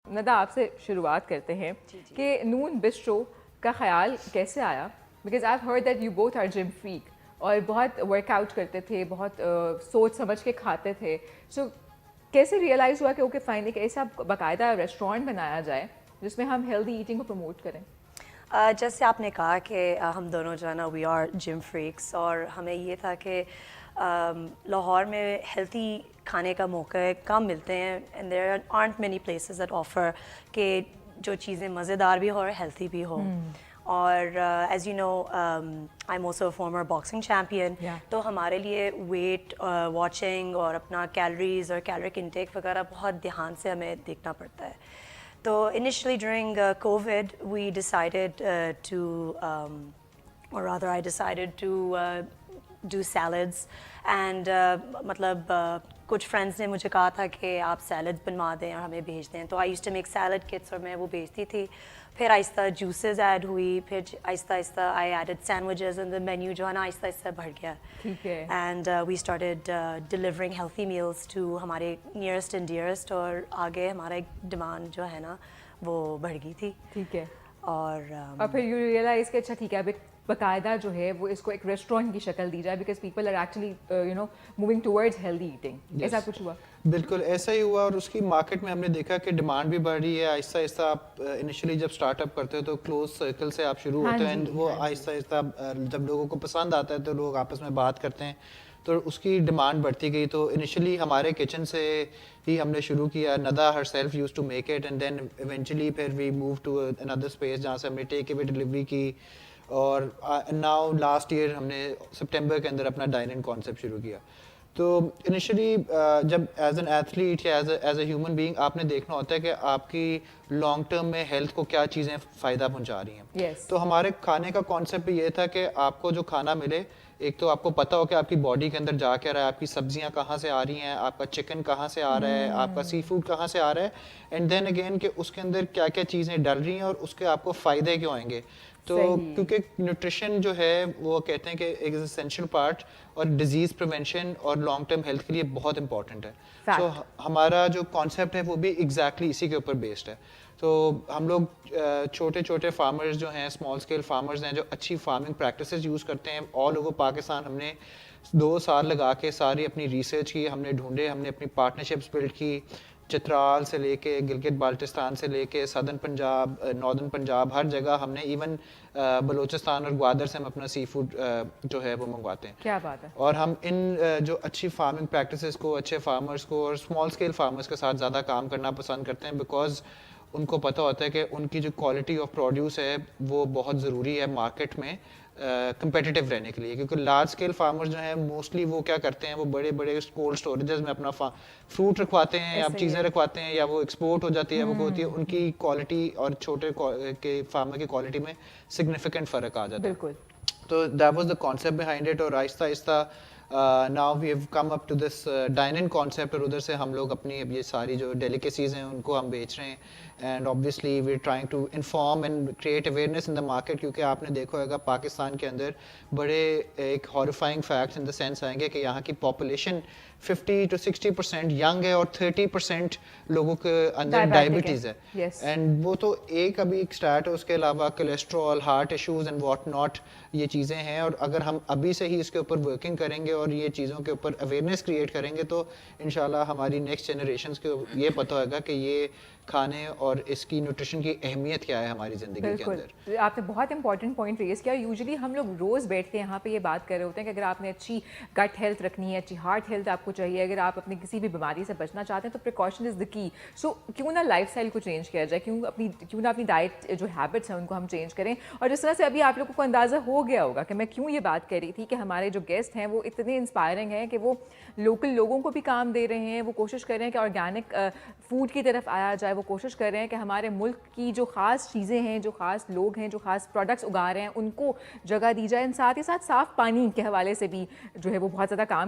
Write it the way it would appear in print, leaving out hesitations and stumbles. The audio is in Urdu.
ندہ آپ سے شروعات کرتے ہیں کہ نون بسٹرو کا خیال کیسے آیا؟ Because I have heard that you both are gym freak اور بہت ورک آؤٹ کرتے تھے, بہت سوچ سمجھ کے کھاتے تھے. سو کیسے ریئلائز ہوا کہ اوکے فائن ایک ایسا باقاعدہ ریسٹورینٹ بنایا جائے جس میں ہم ہیلدی ایٹنگ کو پروموٹ کریں؟ جیسے آپ نے کہا کہ ہم دونوں جو ہے نا وی آر جم فریکس, اور ہمیں یہ تھا کہ لاہور میں ہیلتھی کھانے کا موقع کم ملتے ہیں, and there aren't many places that offer کہ جو چیزیں مزیدار بھی ہو اور ہیلتھی بھی ہو. اور as you know I am also former boxing champion, تو ہمارے لیے ویٹ واچنگ اور اپنا کیلریز اور کیلورک انٹیک وغیرہ بہت دھیان سے ہمیں دیکھنا پڑتا ہے. تو initially during COVID we decided or rather I decided to do salads, and مطلب کچھ فرینڈس نے مجھے کہا تھا کہ آپ سیلڈ بنوا دیں اور ہمیں بھیج دیں, تو I used to make salad kits اور میں وہ بھیجتی تھی. پھر آہستہ جوسز ایڈ ہوئی, پھر آہستہ آہستہ I added sandwiches, and the menu جو ہے نا آہستہ آہستہ بڑھ گیا. ٹھیک ہے. And we started delivering healthy meals to ہمارے نیئرسٹ اینڈ ڈیئرسٹ, اور آگے ہمارا ایک ڈیمانڈ جو ہے نا وہ بڑھ گئی تھی. ٹھیک ہے. اور پھر یو ریئلائز کہ اچھا ٹھیک ہے اب باقاعدہ جو ہے وہ اس کو ایک ریسٹورینٹ کی شکل دی جائے, because people are actually you know moving towards healthy eating. ایسا کچھ ہوا؟ بالکل ایسا ہی ہوا, اور اس کی مارکیٹ میں ہم نے دیکھا کہ ڈیمانڈ بھی بڑھ رہی ہے. آہستہ آہستہ آپ انیشلی جب اسٹارٹ اپ کرتے ہو تو کلوز سرکل سے آپ شروع ہوتے ہیں, اینڈ وہ آہستہ آہستہ جب لوگوں کو پسند آتا ہے تو لوگ آپس میں بات کرتے ہیں, تو اس کی ڈیمانڈ بڑھتی گئی. تو انیشلی ہمارے کچن سے ہی ہم نے شروع کیا. ندہ ہر self used to make it, and then eventually پھر وی موو ٹو اندر اسپیس جہاں سے ہم نے ٹیک اوے ڈلیوری کی. اور ناؤ لاسٹ ایئر ہم نے سپٹمبر کے اندر اپنا ڈائن ان کانسیپٹ شروع کیا. تو انیشلی جب ایز این ایتھلیٹ یا ایز اے ہیومن بینگ آپ نے دیکھنا ہوتا ہے کہ آپ کی لانگ ٹرم میں ہیلتھ کو کیا چیزیں فائدہ پہنچا رہی ہیں. تو ہمارے کھانے کا کانسیپٹ بھی یہ تھا کہ آپ کو جو کھانا ملے, ایک تو آپ کو پتہ ہو کہ آپ کی باڈی کے اندر جا کے رہا ہے, آپ کی سبزیاں کہاں سے آ رہی ہیں, آپ کا چکن کہاں سے آ رہا ہے, آپ کا سی فوڈ کہاں سے آ رہا ہے, اینڈ دین اگین کہ اس کے اندر کیا کیا چیزیں ڈل رہی ہیں اور اس کے آپ کو فائدے کیوں آئیں گے. تو کیونکہ نیوٹریشن جو ہے وہ کہتے ہیں کہ ایک اسینشیل پارٹ, اور ڈیزیز پریونشن اور لانگ ٹرم ہیلتھ کے لیے بہت امپورٹنٹ ہے. سو ہمارا جو کانسیپٹ ہے وہ بھی ایگزیکٹلی اسی کے اوپر بیسڈ ہے. تو ہم لوگ چھوٹے چھوٹے فارمرز جو ہیں, اسمال اسکیل فارمرز ہیں جو اچھی فارمنگ پریکٹسز یوز کرتے ہیں آل اوور پاکستان. ہم نے 2 سال لگا کے ساری اپنی ریسرچ کی, ہم نے ڈھونڈے, ہم نے اپنی پارٹنرشپس بلڈ کی, چترال سے لے کے گلگت بالٹستان سے لے کے سدرن پنجاب, ناردرن پنجاب, ہر جگہ ہم نے, ایون بلوچستان اور گوادر سے ہم اپنا سی فوڈ جو ہے وہ منگواتے ہیں. کیا بات ہے. اور ہم ان جو اچھی فارمنگ پریکٹسز کو, اچھے فارمرز کو اور اسمال اسکیل فارمرز کے ساتھ زیادہ کام کرنا پسند کرتے ہیں, بیکاز ان کو پتہ ہوتا ہے کہ ان کی جو کوالٹی آف پروڈیوس ہے وہ بہت ضروری ہے مارکیٹ میں کمپیٹیٹیو رہنے کے لیے. کیونکہ لارج اسکیل فارمرز جو ہیں موسٹلی وہ کیا کرتے ہیں, وہ بڑے بڑے کولڈ اسٹوریجز میں اپنا فروٹ رکھواتے ہیں یا چیزیں رکھواتے ہیں, یا وہ ایکسپورٹ ہو جاتی ہے, وہ ہوتی ہے ان کی کوالٹی اور چھوٹے کے فارمر کی کوالٹی میں سگنیفیکنٹ فرق آ جاتا ہے. بالکل. تو that was the concept behind it. اور آہستہ آہستہ now we have come up to this dine in concept, اور ادھر سے ہم لوگ اپنی اب یہ ساری جو ڈیلیکیسیز ہیں ان کو ہم بیچ رہے ہیں. And obviously we are trying to inform and create awareness in the market, کیونکہ آپ نے دیکھا ہوگا پاکستان کے اندر بڑے ایک horrifying facts in the sense آئیں گے کہ یہاں کی پاپولیشن 50 to 60% ینگ ہے, اور 30% لوگوں کے اندر ڈائبٹیز ہے. اینڈ وہ تو ایک ابھی ایک اسٹارٹ ہے, اس کے علاوہ cholesterol, heart issues and what not, یہ چیزیں ہیں. اور اگر ہم ابھی سے ہی اس کے اوپر ورکنگ کریں گے اور یہ چیزوں کے اوپر اویئرنیس کریٹ کریں گے, تو انشاءاللہ ہماری نیکسٹ جنریشنز کو یہ پتہ ہوگا کہ یہ کھانے اور اس کی نیوٹریشن کی اہمیت کیا ہے ہماری زندگی کے اندر. آپ نے بہت امپورٹنٹ پوائنٹ ریز کیا. یوزلی ہم لوگ روز بیٹھ کے یہاں پہ یہ بات کر رہے ہوتے ہیں کہ اگر آپ نے اچھی گٹ ہیلتھ رکھنی ہے, اچھی ہارٹ ہیلتھ آپ کو چاہیے, اگر آپ اپنی کسی بھی بیماری سے بچنا چاہتے ہیں تو پریکاشن از دا کی. سو کیوں نہ لائف اسٹائل کو چینج کیا جائے, کیوں نہ اپنی ڈائٹ جو ہیبٹس ہیں ان کو ہم چینج کریں. اور جس طرح سے ابھی آپ لوگوں کو اندازہ ہو گیا ہوگا کہ میں کیوں یہ بات کر رہی تھی کہ ہمارے جو گیسٹ ہیں وہ اتنے انسپائرنگ ہیں کہ وہ لوکل لوگوں کو بھی کام دے رہے ہیں, وہ کوشش کر رہے ہیں کہ آرگینک فوڈ کی طرف آیا جائے, وہ کوشش کر رہے ہیں کہ ہمارے ملک کی جو خاص چیزیں ہیں, جو خاص لوگ ہیں, جو خاص پروڈکٹس اگا رہے ہیں ان کو جگہ دی جائے. ساتھ ہی ساتھ صاف پانی کے حوالے سے بھی جو ہے وہ بہت زیادہ کام